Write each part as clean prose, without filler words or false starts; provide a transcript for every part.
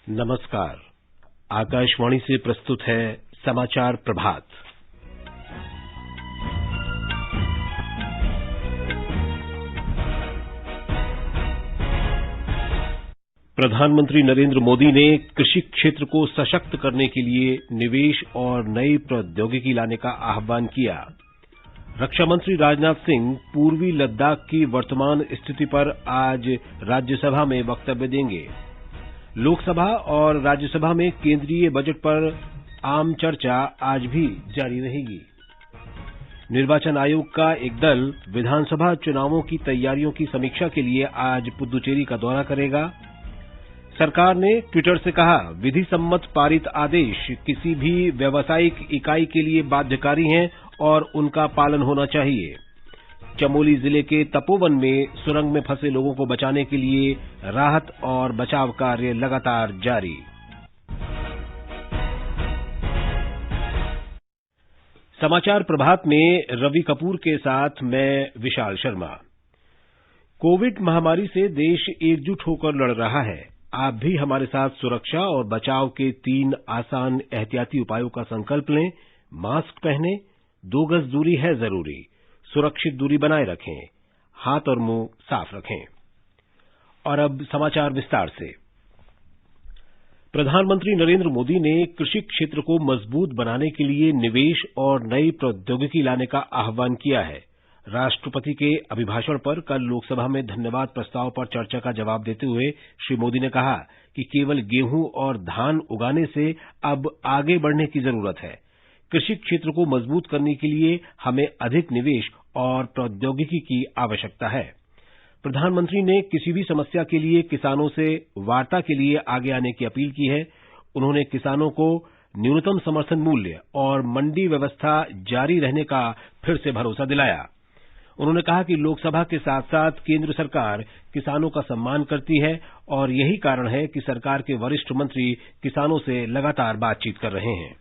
नमस्कार। आकाशवाणी से प्रस्तुत है समाचार प्रभात। प्रधानमंत्री नरेंद्र मोदी ने कृषि क्षेत्र को सशक्त करने के लिए निवेश और नई प्रौद्योगिकी लाने का आह्वान किया। रक्षा मंत्री राजनाथ सिंह पूर्वी लद्दाख की वर्तमान स्थिति पर आज राज्यसभा में वक्तव्य देंगे। लोकसभा और राज्यसभा में केंद्रीय बजट पर आम चर्चा आज भी जारी रहेगी। निर्वाचन आयोग का एक दल विधानसभा चुनावों की तैयारियों की समीक्षा के लिए आज पुद्दुचेरी का दौरा करेगा। सरकार ने ट्विटर से कहा, विधि सम्मत पारित आदेश किसी भी व्यावसायिक इकाई के लिए बाध्यकारी हैं और उनका पालन होना चाहिए। चमोली जिले के तपोवन में सुरंग में फंसे लोगों को बचाने के लिए राहत और बचाव कार्य लगातार जारी। समाचार प्रभात में रवि कपूर के साथ मैं विशाल शर्मा। कोविड महामारी से देश एकजुट होकर लड़ रहा है। आप भी हमारे साथ सुरक्षा और बचाव के 3 आसान एहतियाती उपायों का संकल्प लें। मास्क पहनें, 2 गज दूरी है जरूरी, सुरक्षित दूरी बनाए रखें, हाथ और मुंह साफ रखें। और अब समाचार विस्तार से। प्रधानमंत्री नरेंद्र मोदी ने कृषि क्षेत्र को मजबूत बनाने के लिए निवेश और नई प्रौद्योगिकी लाने का आह्वान किया है। राष्ट्रपति के अभिभाषण पर कल लोकसभा में धन्यवाद प्रस्ताव पर चर्चा का जवाब देते हुए श्री मोदी ने कहा कि केवल गेहूं और धान उगाने से अब आगे बढ़ने की जरूरत है। कृषि क्षेत्र को मजबूत करने के लिए हमें अधिक निवेश और प्रौद्योगिकी की आवश्यकता है। प्रधानमंत्री ने किसी भी समस्या के लिए किसानों से वार्ता के लिए आगे आने की अपील की है। उन्होंने किसानों को न्यूनतम समर्थन मूल्य और मंडी व्यवस्था जारी रहने का फिर से भरोसा दिलाया। उन्होंने कहा कि लोकसभा के साथ साथ केंद्र सरकार किसानों का सम्मान करती है और यही कारण है कि सरकार के वरिष्ठ मंत्री किसानों से लगातार बातचीत कर रहे हैं।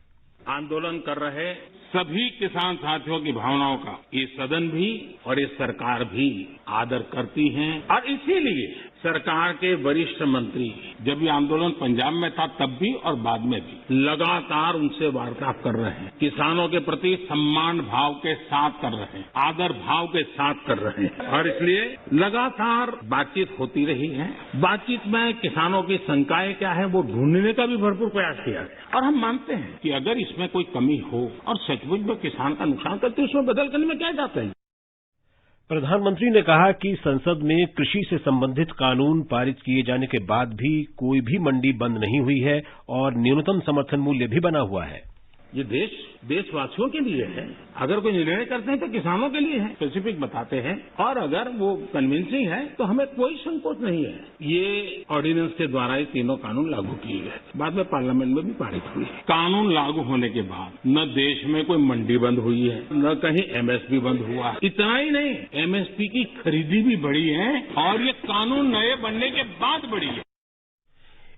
आंदोलन कर रहे सभी किसान साथियों की भावनाओं का ये सदन भी और ये सरकार भी आदर करती हैं और इसीलिए सरकार के वरिष्ठ मंत्री जब ये आंदोलन पंजाब में था तब भी और बाद में भी लगातार उनसे वार्ता कर रहे हैं। किसानों के प्रति सम्मान भाव के साथ कर रहे हैं, आदर भाव के साथ कर रहे हैं और इसलिए लगातार बातचीत होती रही है। बातचीत में किसानों की शंकाएं क्या है वो ढूंढने का भी भरपूर प्रयास किया गया और हम मानते हैं कि अगर इसमें कोई कमी हो और सचमुच में किसान का नुकसान करते उसमें बदल करने में क्या जाते हैं। प्रधानमंत्री ने कहा कि संसद में कृषि से संबंधित कानून पारित किए जाने के बाद भी कोई भी मंडी बंद नहीं हुई है और न्यूनतम समर्थन मूल्य भी बना हुआ है। ये देश देशवासियों के लिए है। अगर कोई निर्णय करते हैं तो किसानों के लिए है, स्पेसिफिक बताते हैं और अगर वो कन्विंसिंग है तो हमें कोई संकोच नहीं है। ये ऑर्डिनेंस के द्वारा ये तीनों कानून लागू किए गए, बाद में पार्लियामेंट में भी पारित हुए। कानून लागू होने के बाद न देश में कोई मंडी बंद हुई है, न कहीं एमएसपी बंद हुआ। इतना ही नहीं, एमएसपी की खरीदी भी बढ़ी है और ये कानून नए बनने के बाद बढ़ी है।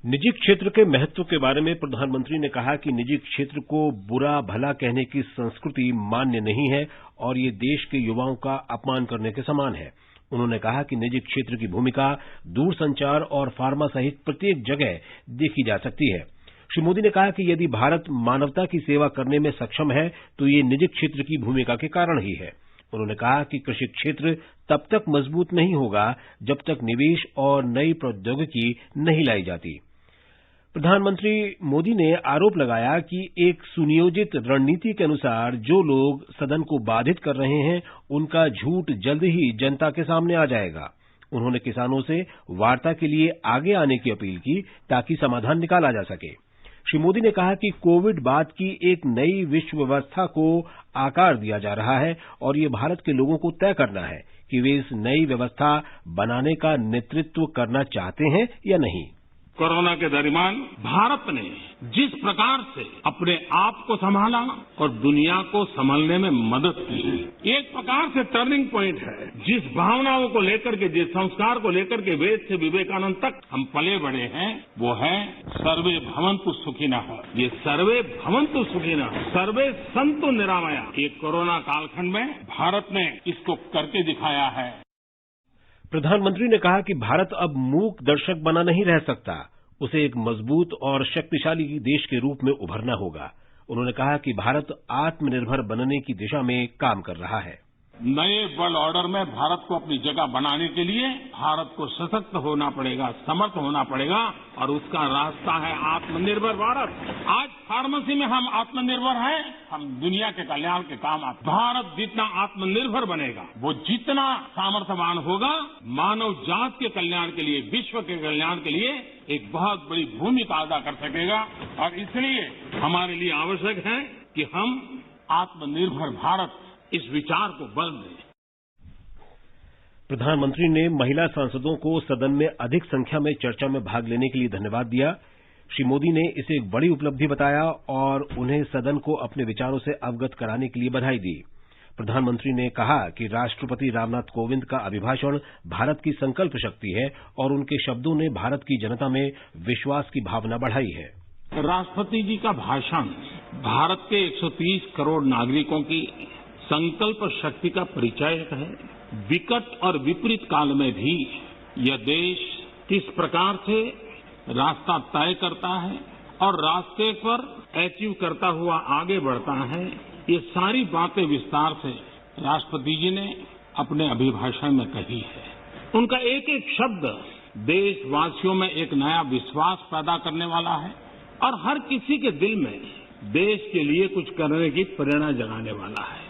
निजी क्षेत्र के महत्व के बारे में प्रधानमंत्री ने कहा कि निजी क्षेत्र को बुरा भला कहने की संस्कृति मान्य नहीं है और ये देश के युवाओं का अपमान करने के समान है। उन्होंने कहा कि निजी क्षेत्र की भूमिका दूरसंचार और फार्मा सहित प्रत्येक जगह देखी जा सकती है। श्री मोदी ने कहा कि यदि भारत मानवता की सेवा करने में सक्षम है तो ये निजी क्षेत्र की भूमिका के कारण ही है। उन्होंने कहा कि कृषि क्षेत्र तब तक मजबूत नहीं होगा जब तक निवेश और नई प्रौद्योगिकी नहीं लाई जाती। प्रधानमंत्री मोदी ने आरोप लगाया कि एक सुनियोजित रणनीति के अनुसार जो लोग सदन को बाधित कर रहे हैं उनका झूठ जल्द ही जनता के सामने आ जाएगा। उन्होंने किसानों से वार्ता के लिए आगे आने की अपील की ताकि समाधान निकाला जा सके। श्री मोदी ने कहा कि कोविड बाद की एक नई विश्व व्यवस्था को आकार दिया जा रहा है और ये भारत के लोगों को तय करना है कि वे इस नई व्यवस्था बनाने का नेतृत्व करना चाहते हैं या नहीं। कोरोना के दरमियान भारत ने जिस प्रकार से अपने आप को संभाला और दुनिया को संभालने में मदद की, एक प्रकार से टर्निंग पॉइंट है। जिस भावनाओं को लेकर के, जिस संस्कार को लेकर के वेद से विवेकानंद तक हम पले बढ़े हैं वो है सर्वे भवन्तु सुखिनः। ये सर्वे भवन्तु सुखिनः, सर्वे सन्तु निरामया, ये कोरोना कालखंड में भारत ने इसको करके दिखाया है। प्रधानमंत्री ने कहा कि भारत अब मूक दर्शक बना नहीं रह सकता। उसे एक मजबूत और शक्तिशाली देश के रूप में उभरना होगा। उन्होंने कहा कि भारत आत्मनिर्भर बनने की दिशा में काम कर रहा है। नए वर्ल्ड ऑर्डर में भारत को अपनी जगह बनाने के लिए भारत को सशक्त होना पड़ेगा, समर्थ होना पड़ेगा और उसका रास्ता है आत्मनिर्भर भारत। आज फार्मेसी में हम आत्मनिर्भर हैं, हम दुनिया के कल्याण के काम आते। भारत जितना आत्मनिर्भर बनेगा, वो जितना सामर्थ्यवान होगा, मानव जात के कल्याण के लिए, विश्व के कल्याण के लिए एक बहुत बड़ी भूमिका अदा कर सकेगा। और इसलिए हमारे लिए आवश्यक है कि हम आत्मनिर्भर भारत इस विचार को बल दें। प्रधानमंत्री ने महिला सांसदों को सदन में अधिक संख्या में चर्चा में भाग लेने के लिए धन्यवाद दिया। श्री मोदी ने इसे एक बड़ी उपलब्धि बताया और उन्हें सदन को अपने विचारों से अवगत कराने के लिए बधाई दी। प्रधानमंत्री ने कहा कि राष्ट्रपति रामनाथ कोविंद का अभिभाषण भारत की संकल्प शक्ति है और उनके शब्दों ने भारत की जनता में विश्वास की भावना बढ़ाई है। राष्ट्रपति जी का भाषण भारत के 130 करोड़ नागरिकों की संकल्प शक्ति का परिचय है। विकट और विपरीत काल में भी यह देश किस प्रकार से रास्ता तय करता है और रास्ते पर अचीव करता हुआ आगे बढ़ता है, ये सारी बातें विस्तार से राष्ट्रपति जी ने अपने अभिभाषण में कही है। उनका एक एक शब्द देशवासियों में एक नया विश्वास पैदा करने वाला है और हर किसी के दिल में देश के लिए कुछ करने की प्रेरणा जगाने वाला है।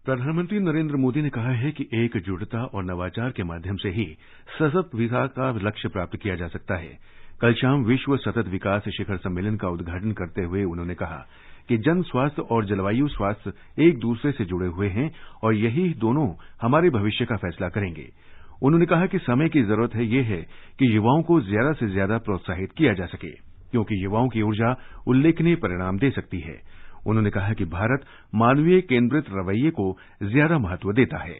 प्रधानमंत्री नरेंद्र मोदी ने कहा है कि एकजुटता और नवाचार के माध्यम से ही सतत विकास का लक्ष्य प्राप्त किया जा सकता है। कल शाम विश्व सतत विकास शिखर सम्मेलन का उद्घाटन करते हुए उन्होंने कहा कि जन स्वास्थ्य और जलवायु स्वास्थ्य एक दूसरे से जुड़े हुए हैं और यही दोनों हमारे भविष्य का फैसला करेंगे। उन्होंने कहा कि समय की जरूरत है ये है कि युवाओं को ज्यादा से ज्यादा प्रोत्साहित किया जा सके, क्योंकि युवाओं की ऊर्जा उल्लेखनीय परिणाम दे सकती है। उन्होंने कहा कि भारत मानवीय केंद्रित रवैये को ज्यादा महत्व देता है।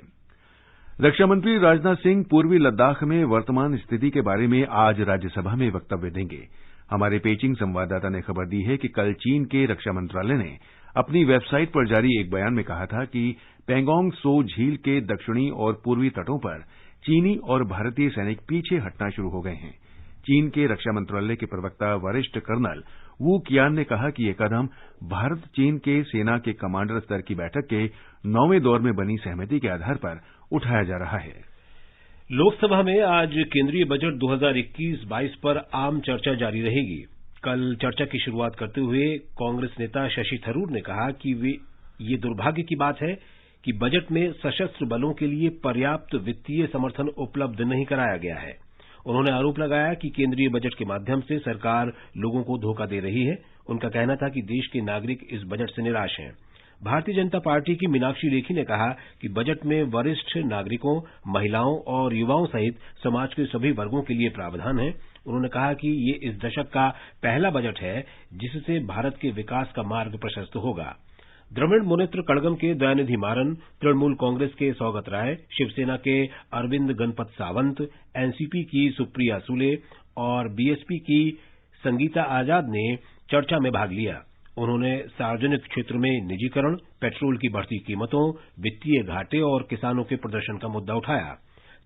रक्षा मंत्री राजनाथ सिंह पूर्वी लद्दाख में वर्तमान स्थिति के बारे में आज राज्यसभा में वक्तव्य देंगे। हमारे पेचिंग संवाददाता ने खबर दी है कि कल चीन के रक्षा मंत्रालय ने अपनी वेबसाइट पर जारी एक बयान में कहा था कि पैंगोंग त्सो झील के दक्षिणी और पूर्वी तटों पर चीनी और भारतीय सैनिक पीछे हटना शुरू हो गए हैं। चीन के रक्षा मंत्रालय के प्रवक्ता वरिष्ठ कर्नल वू कियान ने कहा कि यह कदम भारत चीन के सेना के कमांडर स्तर की बैठक के 9वें दौर में बनी सहमति के आधार पर उठाया जा रहा है। लोकसभा में आज केंद्रीय बजट 2021-22 पर आम चर्चा जारी रहेगी। कल चर्चा की शुरुआत करते हुए कांग्रेस नेता शशि थरूर ने कहा कि ये दुर्भाग्य की बात है कि बजट में सशस्त्र बलों के लिए पर्याप्त वित्तीय समर्थन उपलब्ध नहीं कराया गया है। उन्होंने आरोप लगाया कि केंद्रीय बजट के माध्यम से सरकार लोगों को धोखा दे रही है। उनका कहना था कि देश के नागरिक इस बजट से निराश हैं। भारतीय जनता पार्टी की मीनाक्षी लेखी ने कहा कि बजट में वरिष्ठ नागरिकों, महिलाओं और युवाओं सहित समाज के सभी वर्गों के लिए प्रावधान है। उन्होंने कहा कि ये इस दशक का पहला बजट है जिससे भारत के विकास का मार्ग प्रशस्त होगा। द्रविड़ मुनेत्र कड़गम के दयानिधि मारन, तृणमूल कांग्रेस के सौगत राय, शिवसेना के अरविंद गणपत सावंत, एनसीपी की सुप्रिया सुले और बीएसपी की संगीता आजाद ने चर्चा में भाग लिया। उन्होंने सार्वजनिक क्षेत्र में निजीकरण, पेट्रोल की बढ़ती कीमतों, वित्तीय घाटे और किसानों के प्रदर्शन का मुद्दा उठाया।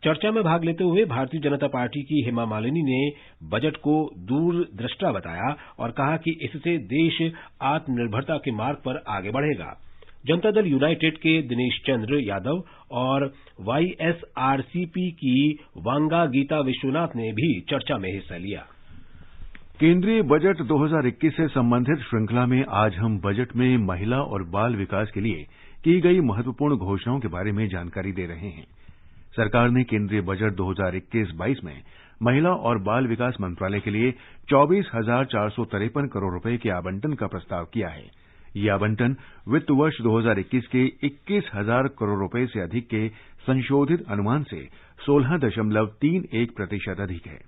चर्चा में भाग लेते हुए भारतीय जनता पार्टी की हेमा मालिनी ने बजट को दूरदृष्टा बताया और कहा कि इससे देश आत्मनिर्भरता के मार्ग पर आगे बढ़ेगा। जनता दल यूनाइटेड के दिनेश चंद्र यादव और वाईएसआरसीपी की वांगा गीता विश्वनाथ ने भी चर्चा में हिस्सा लिया। केंद्रीय बजट 2021 से संबंधित श्रृंखला में आज हम बजट में महिला और बाल विकास के लिए की गई महत्वपूर्ण घोषणाओं के बारे में जानकारी दे रहे हैं। सरकार ने केंद्रीय बजट 2021-22 में महिला और बाल विकास मंत्रालय के लिए 24,453 करोड़ रुपए के आवंटन का प्रस्ताव किया है। यह आवंटन वित्त वर्ष 2021 के 21,000 करोड़ रुपए से अधिक के संशोधित अनुमान से 16.31% अधिक है।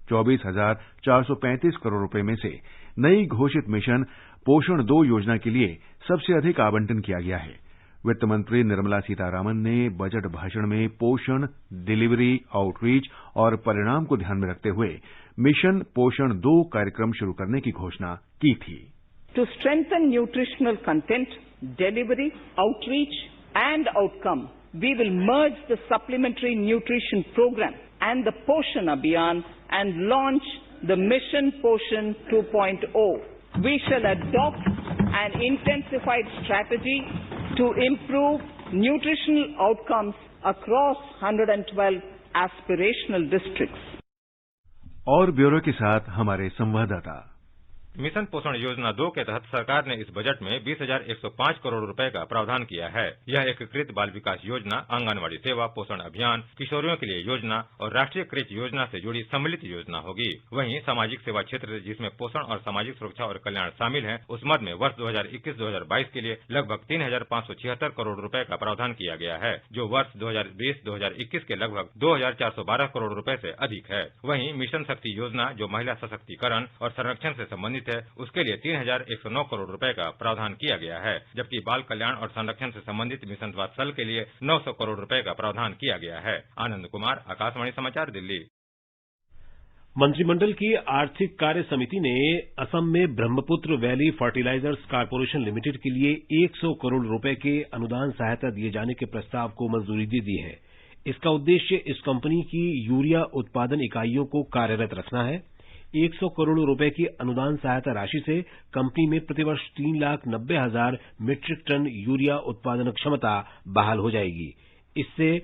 24,435 करोड़ रुपए में से नई घोषित मिशन पोषण 2 योजना के लिए सबसे अधिक आवंटन किया गया है। वित्त मंत्री निर्मला सीतारामन ने बजट भाषण में पोषण, डिलीवरी, आउटरीच और परिणाम को ध्यान में रखते हुए मिशन पोषण 2 कार्यक्रम शुरू करने की घोषणा की थी। To strengthen nutritional content, delivery, outreach and outcome, we will merge the supplementary nutrition program and the Poshan Abhiyan and launch the Mission Poshan 2.0. We shall adopt an intensified strategy to improve nutritional outcomes across 112 aspirational districts. और bureau के साथ हमारे संवाददाता। Mission पोषण योजना 2 के तहत सरकार ने इस बजट में 20,105 करोड़ रुपए का प्रावधान किया है। यह एकीकृत बाल विकास योजना, आंगनवाड़ी सेवा, पोषण अभियान, किशोरियों के लिए योजना और राष्ट्रीय कृषि योजना से जुड़ी सम्मिलित योजना होगी। वहीं सामाजिक सेवा क्षेत्र, जिसमें पोषण और सामाजिक सुरक्षा और कल्याण शामिल है, उस मद में वर्ष 2021-2022 के लिए लगभग 3,576 करोड़ रुपए का प्रावधान किया गया है, जो वर्ष 2020-2021 के लगभग 2,412 करोड़ रुपए से अधिक है। वहीं मिशन शक्ति योजना, जो महिला सशक्तिकरण और संरक्षण से संबंधित है, उसके लिए 3,109 करोड़ रुपए का प्रावधान किया गया है, जबकि बाल कल्याण और संरक्षण से संबंधित मिशन वात्सल के लिए 900 करोड़ रुपए का प्रावधान किया गया है। आनंद कुमार, आकाशवाणी समाचार, दिल्ली। मंत्रिमंडल की आर्थिक कार्य समिति ने असम में Brahmaputra valley fertilizers corporation limited के लिए 100 करोड़ रुपए के अनुदान सहायता दिए जाने के प्रस्ताव को मंजूरी दे दी है। इसका उद्देश्य इस कंपनी की यूरिया उत्पादन इकाइयों को कार्यरत रखना है। 100 करोड़ रुपए की अनुदान सहायता राशि से कंपनी में प्रतिवर्ष 3,90,000 मीट्रिक टन यूरिया उत्पादन क्षमता बहाल हो जाएगी। इससे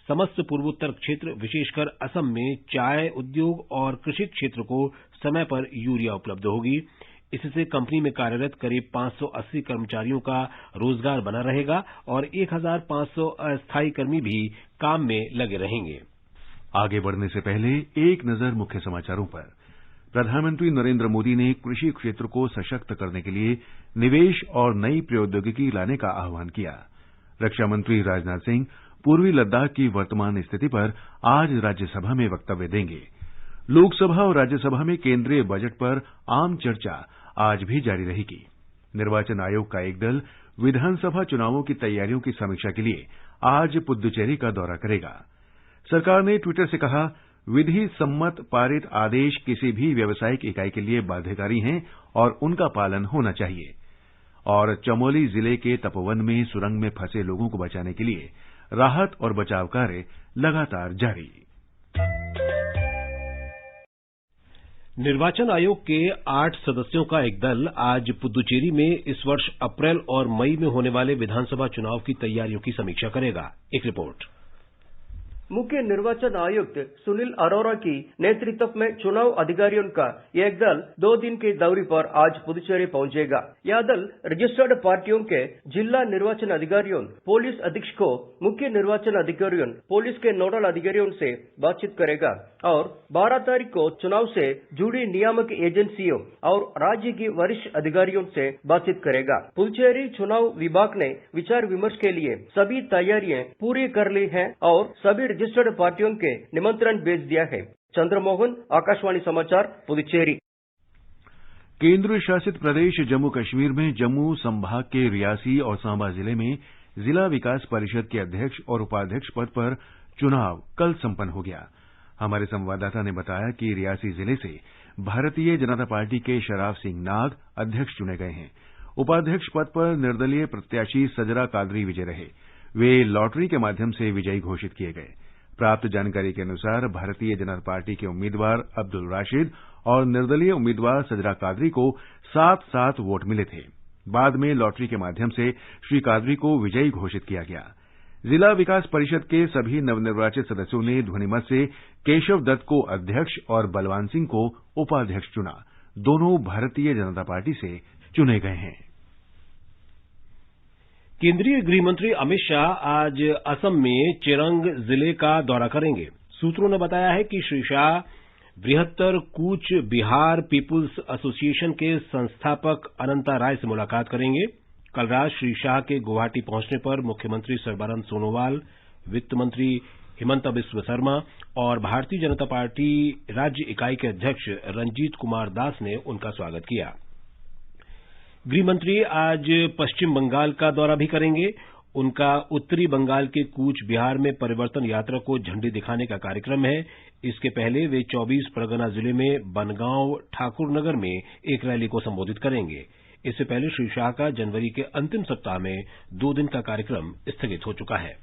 समस्त पूर्वोत्तर क्षेत्र, विशेषकर असम में चाय उद्योग और कृषि क्षेत्र को समय पर यूरिया उपलब्ध होगी। इससे कंपनी में कार्यरत करीब 580 कर्मचारियों का रोजगार बना रहेगा और 1,500 अस्थायी कर्मी भी काम में लगे रहेंगे। आगे बढ़ने से पहले एक नजर मुख्य समाचारों पर। प्रधानमंत्री नरेंद्र मोदी ने कृषि क्षेत्र को सशक्त करने के लिए निवेश और नई प्रौद्योगिकी लाने का आह्वान किया। रक्षा मंत्री राजनाथ सिंह पूर्वी लद्दाख की वर्तमान स्थिति पर आज राज्यसभा में वक्तव्य देंगे। लोकसभा और राज्यसभा में केंद्रीय बजट पर आम चर्चा आज भी जारी रहेगी। निर्वाचन आयोग का एक दल विधानसभा चुनावों की तैयारियों की समीक्षा के लिए आज पुद्दुचेरी का दौरा करेगा। सरकार ने ट्विटर से कहा, विधि सम्मत पारित आदेश किसी भी व्यावसायिक इकाई के लिए बाध्यकारी हैं और उनका पालन होना चाहिए। और चमोली जिले के तपोवन में सुरंग में फंसे लोगों को बचाने के लिए राहत और बचाव कार्य लगातार जारी। निर्वाचन आयोग के 8 सदस्यों का एक दल आज पुद्दुचेरी में इस वर्ष अप्रैल और मई में होने वाले विधानसभा चुनाव की तैयारियों की समीक्षा करेगा। एक रिपोर्ट। मुख्य निर्वाचन आयुक्त सुनील अरोरा की नेतृत्व में चुनाव अधिकारियों का एक दल 2 दिन के दौरे पर आज पुदुचेरी पहुंचेगा। यह दल रजिस्टर्ड पार्टियों के जिला निर्वाचन अधिकारियों, पुलिस अधीक्षकों, मुख्य निर्वाचन अधिकारियों, पुलिस के नोडल अधिकारियों से बातचीत करेगा और 12 तारीख को चुनाव से जुड़ी नियामक एजेंसियों और राज्य की वरिष्ठ अधिकारियों से बातचीत करेगा। पुदुचेरी चुनाव विभाग ने विचार विमर्श के लिए सभी तैयारियां पूरी कर ली हैं और सभी रजिस्टर्ड पार्टियों के निमंत्रण भेज दिया है। चंद्रमोहन, आकाशवाणी समाचार, पुदुचेरी। केंद्र शासित प्रदेश जम्मू कश्मीर में जम्मू संभाग के रियासी और सांबा जिले में जिला विकास परिषद के अध्यक्ष और उपाध्यक्ष पद पर चुनाव कल संपन्न हो गया। हमारे संवाददाता ने बताया कि रियासी जिले से भारतीय जनता पार्टी के शराफ सिंह नाग अध्यक्ष चुने गए हैं। उपाध्यक्ष पद पर निर्दलीय प्रत्याशी सजरा कादरी विजय रहे। वे लॉटरी के माध्यम से विजयी घोषित किए गए। प्राप्त जानकारी के अनुसार भारतीय जनता पार्टी के उम्मीदवार अब्दुल राशिद और निर्दलीय उम्मीदवार सजरा कादरी को 7-7 वोट मिले थे। बाद में लॉटरी के माध्यम से श्री कादरी को विजयी घोषित किया गया। जिला विकास परिषद के सभी नवनिर्वाचित सदस्यों ने ध्वनिमत से केशव दत्त को अध्यक्ष और बलवान सिंह को उपाध्यक्ष चुना। दोनों भारतीय जनता पार्टी से चुने गए हैं। केंद्रीय गृह मंत्री अमित शाह आज असम में चिरंग जिले का दौरा करेंगे। सूत्रों ने बताया है कि श्री शाह बृहत्तर कूच बिहार पीपुल्स एसोसिएशन के संस्थापक अनंता राय से मुलाकात करेंगे। कल रात श्री शाह के गुवाहाटी पहुंचने पर मुख्यमंत्री सर्बानंद सोनोवाल, वित्त मंत्री हिमंता बिस्व शर्मा और भारतीय जनता पार्टी राज्य इकाई के अध्यक्ष रंजीत कुमार दास ने उनका स्वागत किया। गृहमंत्री आज पश्चिम बंगाल का दौरा भी करेंगे। उनका उत्तरी बंगाल के कूच बिहार में परिवर्तन यात्रा को झंडी दिखाने का कार्यक्रम है। इसके पहले वे 24 परगना जिले में बनगांव ठाकुरनगर में एक रैली को संबोधित करेंगे। इससे पहले श्री शाह का जनवरी के अंतिम सप्ताह में 2 दिन का कार्यक्रम स्थगित हो चुका है।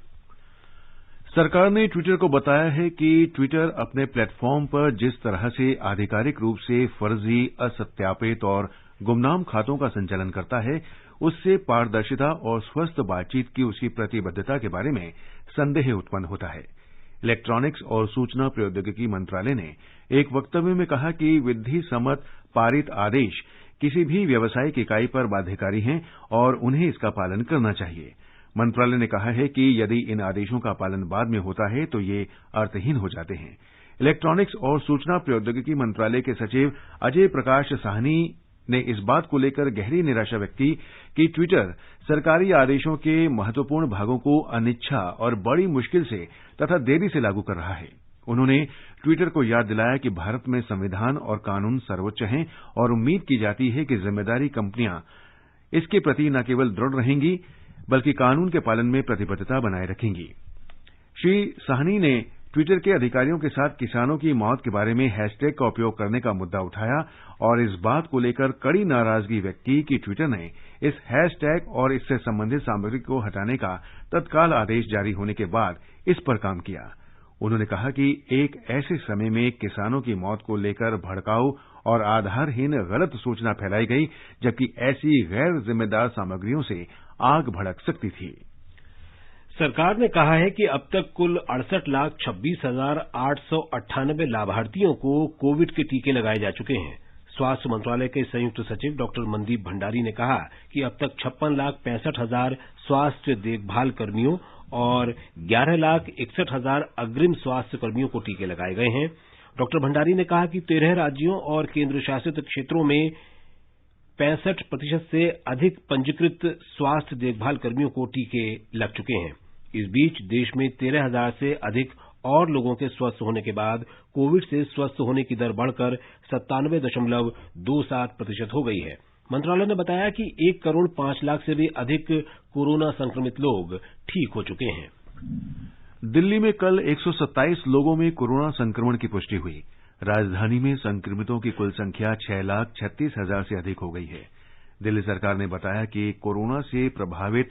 सरकार ने ट्विटर को बताया है कि ट्विटर अपने प्लेटफॉर्म पर जिस तरह से आधिकारिक रूप से फर्जी, असत्यापित और गुमनाम खातों का संचालन करता है, उससे पारदर्शिता और स्वस्थ बातचीत की उसकी प्रतिबद्धता के बारे में संदेह उत्पन्न होता है। इलेक्ट्रॉनिक्स और सूचना प्रौद्योगिकी मंत्रालय ने एक वक्तव्य में कहा कि विधि सम्मत पारित आदेश किसी भी व्यावसायिक इकाई पर बाध्यकारी हैं और उन्हें इसका पालन करना चाहिए। मंत्रालय ने कहा है कि यदि इन आदेशों का पालन बाद में होता है तो ये अर्थहीन हो जाते हैं। इलेक्ट्रॉनिक्स और सूचना प्रौद्योगिकी मंत्रालय के सचिव अजय प्रकाश साहनी ने इस बात को लेकर गहरी निराशा व्यक्त की कि ट्विटर सरकारी आदेशों के महत्वपूर्ण भागों को अनिच्छा और बड़ी मुश्किल से तथा देरी से लागू कर रहा है। उन्होंने ट्विटर को याद दिलाया कि भारत में संविधान और कानून सर्वोच्च हैं और उम्मीद की जाती है कि जिम्मेदारी कंपनियां इसके प्रति न केवल दृढ़ रहेंगी बल्कि कानून के पालन में प्रतिबद्धता बनाए रखेंगी। श्री साहनी ने ट्विटर के अधिकारियों के साथ किसानों की मौत के बारे में हैशटैग का उपयोग करने का मुद्दा उठाया और इस बात को लेकर कड़ी नाराजगी व्यक्त की कि ट्विटर ने इस हैशटैग और इससे संबंधित सामग्री को हटाने का तत्काल आदेश जारी होने के बाद इस पर काम किया। उन्होंने कहा कि एक ऐसे समय में किसानों की मौत को लेकर भड़काऊ और आधारहीन गलत सूचना फैलाई गई, जबकि ऐसी गैर जिम्मेदार सामग्रियों से आग भड़क सकती थी। सरकार ने कहा है कि अब तक कुल 68,26,898 लाभार्थियों को कोविड के टीके लगाए जा चुके हैं। स्वास्थ्य मंत्रालय के संयुक्त सचिव डॉक्टर मनदीप भंडारी ने कहा कि अब तक 56,65,000 स्वास्थ्य देखभाल कर्मियों और 11,61,000 अग्रिम स्वास्थ्य कर्मियों को टीके लगाए गए हैं। डॉक्टर भंडारी ने कहा कि 13 राज्यों और केंद्र शासित क्षेत्रों में 65% से अधिक पंजीकृत स्वास्थ्य देखभाल कर्मियों को टीके लग चुके हैं। इस बीच देश में 13,000 से अधिक और लोगों के स्वस्थ होने के बाद कोविड से स्वस्थ होने की दर बढ़कर 97.27% हो गई है। मंत्रालय ने बताया कि 1 करोड़ 5 लाख से भी अधिक कोरोना संक्रमित लोग ठीक हो चुके हैं। दिल्ली में कल 127 लोगों में कोरोना संक्रमण की पुष्टि हुई। राजधानी में संक्रमितों की कुल संख्या 6,36,000 से अधिक हो गई है। दिल्ली सरकार ने बताया कि कोरोना से प्रभावित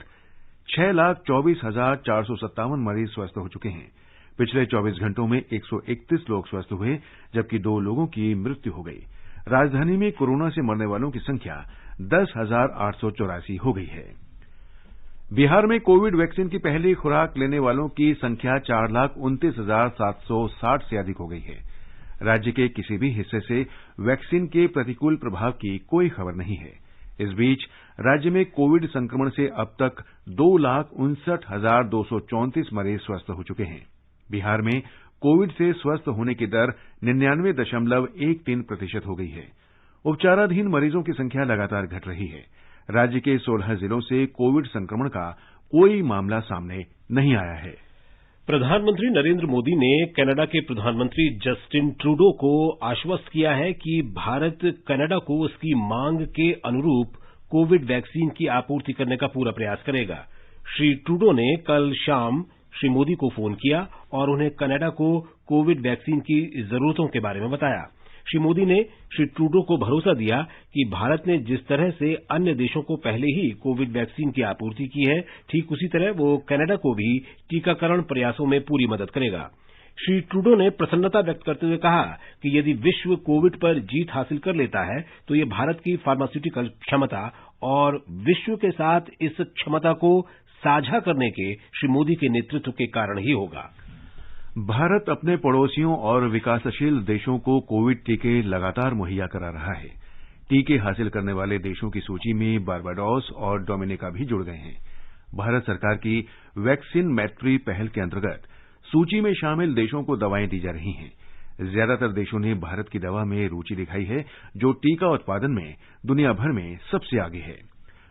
6,24,457 मरीज स्वस्थ हो चुके हैं। पिछले 24 घंटों में 131 लोग स्वस्थ हुए, जबकि 2 लोगों की मृत्यु हो गई। राजधानी में कोरोना से मरने वालों की संख्या 10,884 हो गई है। बिहार में कोविड वैक्सीन की पहली खुराक लेने वालों की संख्या 4,29,760 से अधिक हो गई है। राज्य के किसी भी हिस्से से वैक्सीन के प्रतिकूल प्रभाव की कोई खबर नहीं है। इस बीच राज्य में कोविड संक्रमण से अब तक 2,59,234 मरीज स्वस्थ हो चुके हैं। बिहार में कोविड से स्वस्थ होने की दर 99.13% हो गई है। उपचाराधीन मरीजों की संख्या लगातार घट रही है। राज्य के 16 जिलों से कोविड संक्रमण का कोई मामला सामने नहीं आया है। प्रधानमंत्री नरेंद्र मोदी ने कनाडा के प्रधानमंत्री जस्टिन ट्रूडो को आश्वस्त किया है कि भारत कनाडा को उसकी मांग के अनुरूप कोविड वैक्सीन की आपूर्ति करने का पूरा प्रयास करेगा। श्री ट्रूडो ने कल शाम श्री मोदी को फोन किया और उन्हें कनाडा को कोविड वैक्सीन की जरूरतों के बारे में बताया। श्री मोदी ने श्री ट्रूडो को भरोसा दिया कि भारत ने जिस तरह से अन्य देशों को पहले ही कोविड वैक्सीन की आपूर्ति की है, ठीक उसी तरह वो कनाडा को भी टीकाकरण प्रयासों में पूरी मदद करेगा। श्री ट्रूडो ने प्रसन्नता व्यक्त करते हुए कहा कि यदि विश्व कोविड पर जीत हासिल कर लेता है तो ये भारत की फार्मास्यूटिकल क्षमता और विश्व के साथ इस क्षमता को साझा करने के श्री मोदी के नेतृत्व के कारण ही होगा। भारत अपने पड़ोसियों और विकासशील देशों को कोविड टीके लगातार मुहैया करा रहा है। टीके हासिल करने वाले देशों की सूची में बारबाडोस और डोमिनिका भी जुड़ गए हैं। भारत सरकार की वैक्सीन मैत्री पहल के अंतर्गत सूची में शामिल देशों को दवाएं दी जा रही हैं। ज्यादातर देशों ने भारत की दवा में रुचि दिखाई है, जो टीका उत्पादन में दुनिया भर में सबसे आगे है।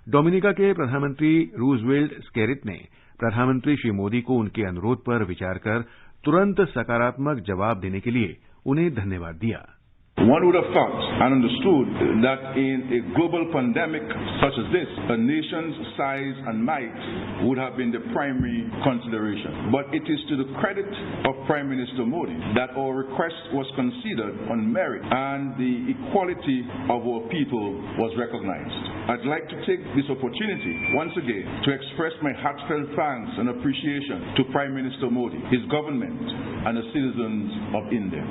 डोमिनिका के प्रधानमंत्री रूजवेल्ट स्केरिट ने प्रधानमंत्री श्री मोदी को उनके अनुरोध पर विचार कर तुरंत सकारात्मक जवाब देने के लिए उन्हें धन्यवाद दिया। One would have thought and understood that in a global pandemic such as this, a nation's size and might would have been the primary consideration. But it is to the credit of Prime Minister Modi that our request was considered on merit and the equality of our people was recognized. I'd like to take this opportunity once again to express my heartfelt thanks and appreciation to Prime Minister Modi, his government, and the citizens of India.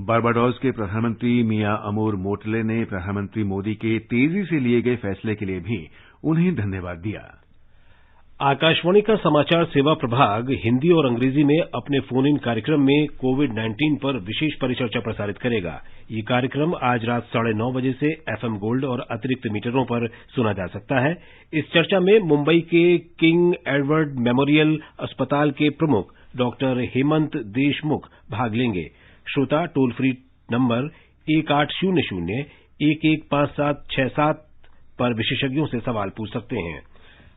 Barbados के प्रधानमंत्री मियां अमूर मोटले ने प्रधानमंत्री मोदी के तेजी से लिए गए फैसले के लिए भी उन्हें धन्यवाद दिया। आकाशवाणी का समाचार सेवा प्रभाग हिंदी और अंग्रेजी में अपने फोन इन कार्यक्रम में कोविड-19 पर विशेष परिचर्चा प्रसारित करेगा। ये कार्यक्रम आज रात 9:30 बजे से एफएम गोल्ड और अतिरिक्त मीटरों पर सुना जा सकता है। इस चर्चा में मुंबई के किंग एडवर्ड मेमोरियल अस्पताल के प्रमुख डॉक्टर हेमंत देशमुख भाग लेंगे। श्रोता टोल फ्री नंबर 1800-115767 पर विशेषज्ञों से सवाल पूछ सकते हैं।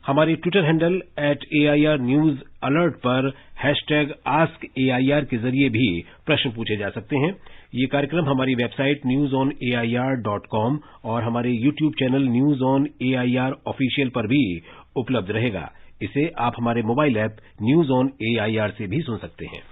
हमारे Twitter handle @AIR news alert पर #AskAIR के जरिए भी प्रश्न पूछे जा सकते हैं। ये कार्यक्रम हमारी वेबसाइट newsonair.com और हमारे YouTube channel news on AIR official पर भी उपलब्ध रहेगा। इसे आप हमारे mobile app news on AIR से भी सुन सकते हैं।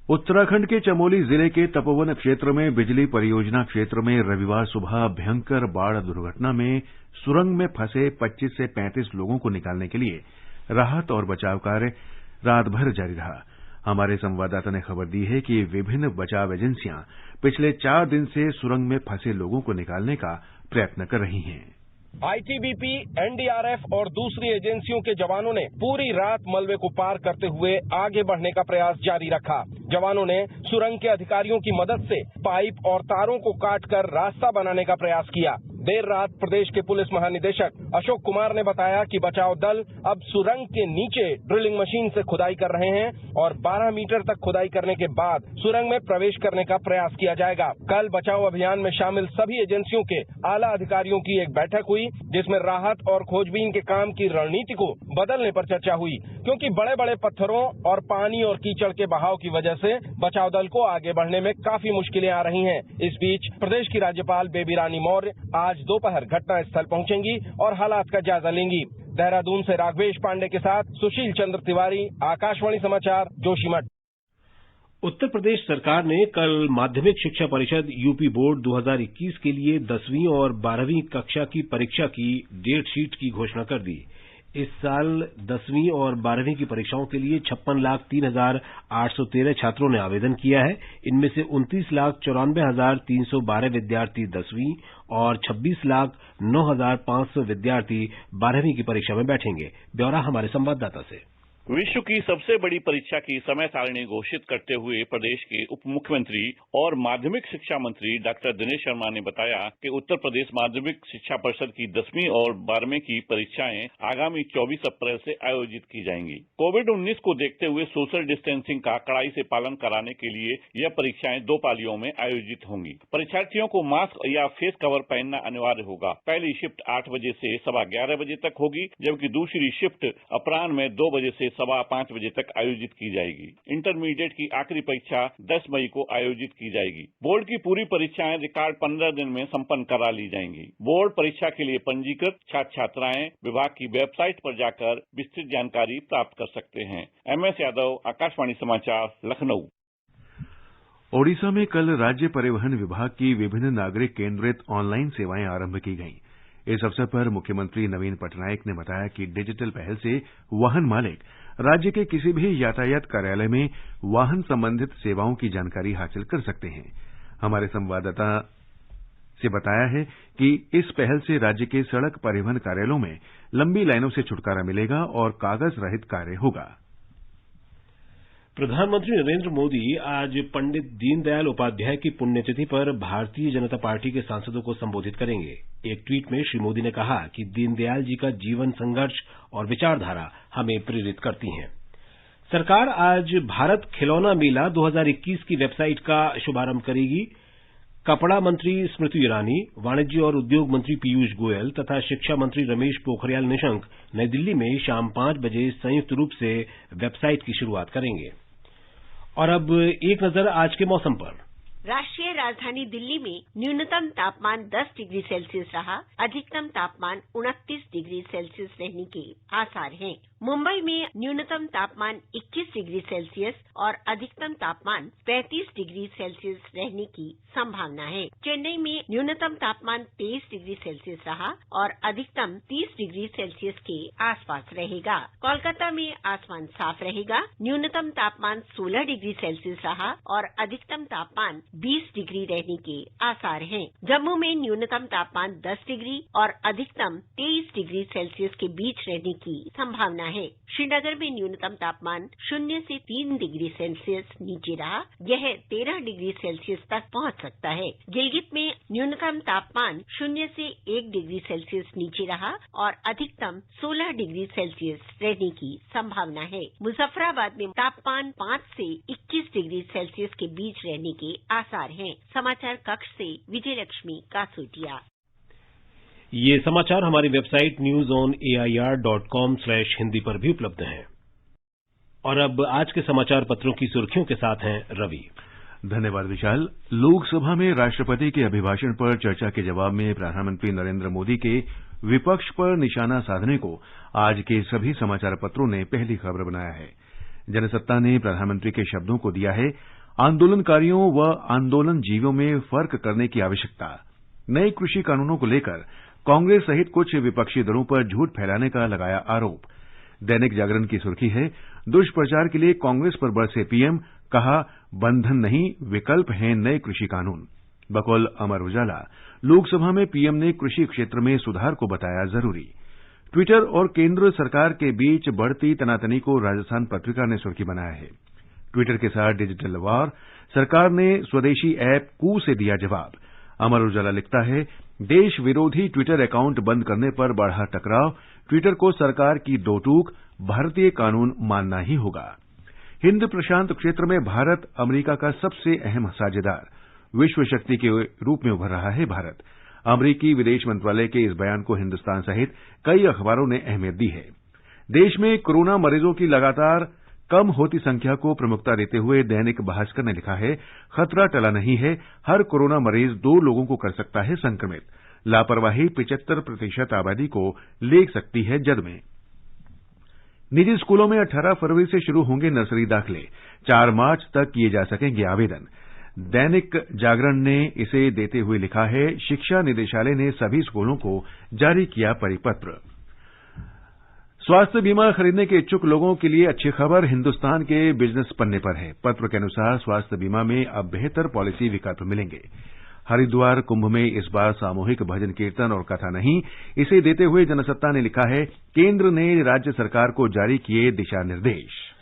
उत्तराखंड के चमोली जिले के तपोवन क्षेत्र में बिजली परियोजना क्षेत्र में रविवार सुबह भयंकर बाढ़ दुर्घटना में सुरंग में फंसे 25 से 35 लोगों को निकालने के लिए राहत और बचाव कार्य रात भर जारी रहा। हमारे संवाददाता ने खबर दी है कि विभिन्न बचाव एजेंसियां पिछले 4 दिन से सुरंग में फंसे लोगों को निकालने का प्रयत्न कर रही हैं। आईटीबीपी, एनडीआरएफ और दूसरी एजेंसियों के जवानों ने पूरी रात मलबे को पार करते हुए आगे बढ़ने का प्रयास जारी रखा। जवानों ने सुरंग के अधिकारियों की मदद से पाइप और तारों को काटकर रास्ता बनाने का प्रयास किया। देर रात प्रदेश के पुलिस महानिदेशक अशोक कुमार ने बताया कि बचाव दल अब सुरंग के नीचे ड्रिलिंग मशीन से खुदाई कर रहे हैं और 12 मीटर तक खुदाई करने के बाद सुरंग में प्रवेश करने का प्रयास किया जाएगा। कल बचाव अभियान में शामिल सभी एजेंसियों के आला अधिकारियों की एक बैठक हुई, जिसमें राहत और खोजबीन के काम की रणनीति को बदलने पर चर्चा हुई, क्योंकि बड़े बड़े पत्थरों और पानी और कीचड़ के बहाव की वजह से बचाव दल को आगे बढ़ने में काफी मुश्किलें आ रही हैं। इस बीच प्रदेश की राज्यपाल बेबी रानी मौर्य आज दोपहर घटना स्थल पहुंचेंगी और हालात का जायजा लेंगी। देहरादून से राघवेश पांडे के साथ सुशील चंद्र तिवारी, आकाशवाणी समाचार, जोशीमठ। उत्तर प्रदेश सरकार ने कल माध्यमिक शिक्षा परिषद यूपी बोर्ड 2021 के लिए 10वीं और 12वीं कक्षा की परीक्षा की डेट शीट की घोषणा कर दी। इस साल 10वीं और 12वीं की परीक्षाओं के लिए 56,03,813 छात्रों ने आवेदन किया है। इनमें से 29,94,312 विद्यार्थी 10वीं और 26,09,500 विद्यार्थी 12वीं की परीक्षा में बैठेंगे। ब्यौरा हमारे संवाददाता से। विश्व की सबसे बड़ी परीक्षा की समय सारणी घोषित करते हुए प्रदेश के उप मुख्यमंत्री और माध्यमिक शिक्षा मंत्री डॉक्टर दिनेश शर्मा ने बताया कि उत्तर प्रदेश माध्यमिक शिक्षा परिषद की 10वीं और 12वीं की परीक्षाएं आगामी 24 अप्रैल से आयोजित की जाएंगी। कोविड-19 को देखते हुए सोशल डिस्टेंसिंग का कड़ाई से पालन कराने के लिए यह परीक्षाएं 2 पालियों में आयोजित होंगी। परीक्षार्थियों को मास्क या फेस कवर पहनना अनिवार्य होगा। पहली शिफ्ट 8 बजे से 11:15 बजे तक होगी, जबकि दूसरी शिफ्ट अपराह्न में 2 बजे से 5:15 बजे तक आयोजित की जाएगी। इंटरमीडिएट की आखिरी परीक्षा 10 मई को आयोजित की जाएगी। बोर्ड की पूरी परीक्षाएं रिकॉर्ड 15 दिन में संपन्न करा ली जाएंगी। बोर्ड परीक्षा के लिए पंजीकृत छात्र छात्राएं विभाग की वेबसाइट पर जाकर विस्तृत जानकारी प्राप्त कर सकते हैं। MS यादव, आकाशवाणी समाचार, लखनऊ। ओडिशा में कल राज्य परिवहन विभाग की विभिन्न नागरिक केंद्रित ऑनलाइन सेवाएं आरंभ की गईं। इस अवसर पर मुख्यमंत्री नवीन पटनायक ने बताया कि डिजिटल पहल से वाहन मालिक राज्य के किसी भी यातायात कार्यालय में वाहन संबंधित सेवाओं की जानकारी हासिल कर सकते हैं। हमारे संवाददाता से बताया है कि इस पहल से राज्य के सड़क परिवहन कार्यालयों में लंबी लाइनों से छुटकारा मिलेगा और कागज रहित कार्य होगा। प्रधानमंत्री नरेंद्र मोदी आज पंडित दीनदयाल उपाध्याय की पुण्यतिथि पर भारतीय जनता पार्टी के सांसदों को संबोधित करेंगे। एक ट्वीट में श्री मोदी ने कहा कि दीनदयाल जी का जीवन संघर्ष और विचारधारा हमें प्रेरित करती हैं। सरकार आज भारत खिलौना मेला 2021 की वेबसाइट का शुभारंभ करेगी। कपड़ा मंत्री स्मृति ईरानी, वाणिज्य और उद्योग मंत्री पीयूष गोयल तथा शिक्षा मंत्री रमेश पोखरियाल निशंक नई दिल्ली में शाम 5 बजे संयुक्त रूप से वेबसाइट की शुरुआत करेंगे। और अब एक नजर आज के मौसम पर। राष्ट्रीय राजधानी दिल्ली में न्यूनतम तापमान 10 डिग्री सेल्सियस रहा। अधिकतम तापमान 29 डिग्री सेल्सियस रहने के आसार हैं। मुंबई में न्यूनतम तापमान 21 डिग्री सेल्सियस और अधिकतम तापमान 35 डिग्री सेल्सियस रहने की संभावना है। चेन्नई में न्यूनतम तापमान 23 डिग्री सेल्सियस रहा और अधिकतम 30 डिग्री सेल्सियस के आसपास रहेगा। कोलकाता में आसमान साफ रहेगा। न्यूनतम तापमान 16 डिग्री सेल्सियस रहा और अधिकतम तापमान 20 डिग्री रहने के आसार हैं। जम्मू में न्यूनतम तापमान 10 डिग्री और अधिकतम 23 डिग्री सेल्सियस के बीच रहने की संभावना है। श्रीनगर में न्यूनतम तापमान 0 से 3 डिग्री सेल्सियस नीचे रहा। यह 13 डिग्री सेल्सियस तक पहुंच सकता है। गिलगित में न्यूनतम तापमान 0 से 1 डिग्री सेल्सियस नीचे रहा और अधिकतम 16 डिग्री सेल्सियस रहने की संभावना है। मुजफ्फराबाद में तापमान 5 से 21 डिग्री सेल्सियस के बीच रहने के आसार हैं। समाचार कक्ष से विजयलक्ष्मी कासोटिया। ये समाचार हमारी वेबसाइट newsonair.com/hindi पर भी उपलब्ध हैं। और अब आज के समाचार पत्रों की सुर्खियों के साथ हैं रवि। धन्यवाद विशाल। लोकसभा में राष्ट्रपति के अभिभाषण पर चर्चा के जवाब में प्रधानमंत्री नरेंद्र मोदी के विपक्ष पर निशाना साधने को आज के सभी समाचार पत्रों ने पहली खबर बनाया है। जनसत्ता ने प्रधानमंत्री के शब्दों को दिया है आंदोलनकारियों व आंदोलनजीवियों में फर्क करने की आवश्यकता। नए कृषि कानूनों को लेकर कांग्रेस सहित कुछ विपक्षी दलों पर झूठ फैलाने का लगाया आरोप। दैनिक जागरण की सुर्खी है दुष्प्रचार के लिए कांग्रेस पर बरसे पीएम, कहा बंधन नहीं विकल्प हैं नए कृषि कानून। बकौल अमर उजाला, लोकसभा में पीएम ने कृषि क्षेत्र में सुधार को बताया जरूरी। ट्विटर और केंद्र सरकार के बीच बढ़ती तनातनी को राजस्थान पत्रिका ने सुर्खी बनाया है। ट्विटर के साथ डिजिटल वार, सरकार ने स्वदेशी ऐप कू से दिया जवाब। अमर उजाला लिखता है देश विरोधी ट्विटर अकाउंट बंद करने पर बढ़ा टकराव, ट्विटर को सरकार की दो टूक, भारतीय कानून मानना ही होगा। हिंद प्रशांत क्षेत्र में भारत अमेरिका का सबसे अहम साझेदार, विश्व शक्ति के रूप में उभर रहा है भारत। अमेरिकी विदेश मंत्रालय के इस बयान को हिंदुस्तान सहित कई अखबारों ने अहमियत दी है। देश में कोरोना मरीजों की लगातार कम होती संख्या को प्रमुखता देते हुए दैनिक भास्कर ने लिखा है खतरा टला नहीं है, हर कोरोना मरीज 2 लोगों को कर सकता है संक्रमित। लापरवाही 75% आबादी को ले सकती है जद में। निजी स्कूलों में 18 फरवरी से शुरू होंगे नर्सरी दाखिले, 4 मार्च तक किए जा सकेंगे आवेदन। दैनिक जागरण ने इसे देते हुए लिखा है शिक्षा निदेशालय ने सभी स्कूलों को जारी किया परिपत्र। स्वास्थ्य बीमा खरीदने के इच्छुक लोगों के लिए अच्छी खबर हिंदुस्तान के बिजनेस पन्ने पर है। पत्र के अनुसार स्वास्थ्य बीमा में अब बेहतर पॉलिसी विकल्प मिलेंगे। हरिद्वार कुंभ में इस बार सामूहिक भजन कीर्तन और कथा नहीं, इसे देते हुए जनसत्ता ने लिखा है केंद्र ने राज्य सरकार को जारी किए दिशा निर्देश।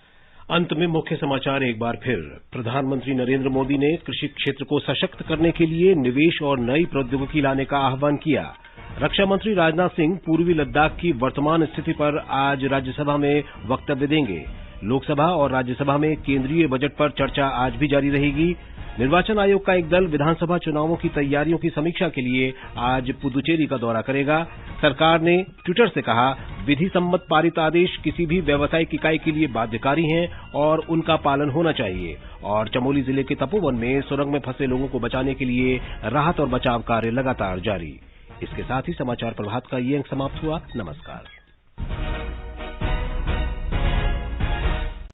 अंत में मुख्य समाचार एक बार फिर। प्रधानमंत्री नरेंद्र मोदी ने कृषि क्षेत्र को सशक्त करने के लिए निवेश और नई प्रौद्योगिकी लाने का आह्वान किया। रक्षा मंत्री राजनाथ सिंह पूर्वी लद्दाख की वर्तमान स्थिति पर आज राज्यसभा में वक्तव्य देंगे। लोकसभा और राज्यसभा में केंद्रीय बजट पर चर्चा आज भी जारी रहेगी। निर्वाचन आयोग का एक दल विधानसभा चुनावों की तैयारियों की समीक्षा के लिए आज पुदुचेरी का दौरा करेगा। सरकार ने ट्विटर से कहा विधि सम्मत पारित आदेश किसी भी व्यावसायिक इकाई के लिए बाध्यकारी हैं और उनका पालन होना चाहिए। और चमोली जिले के तपोवन में सुरंग में फंसे लोगों को बचाने के लिए राहत और बचाव कार्य लगातार जारी। इसके साथ ही समाचार प्रभात का ये अंक समाप्त हुआ। नमस्कार।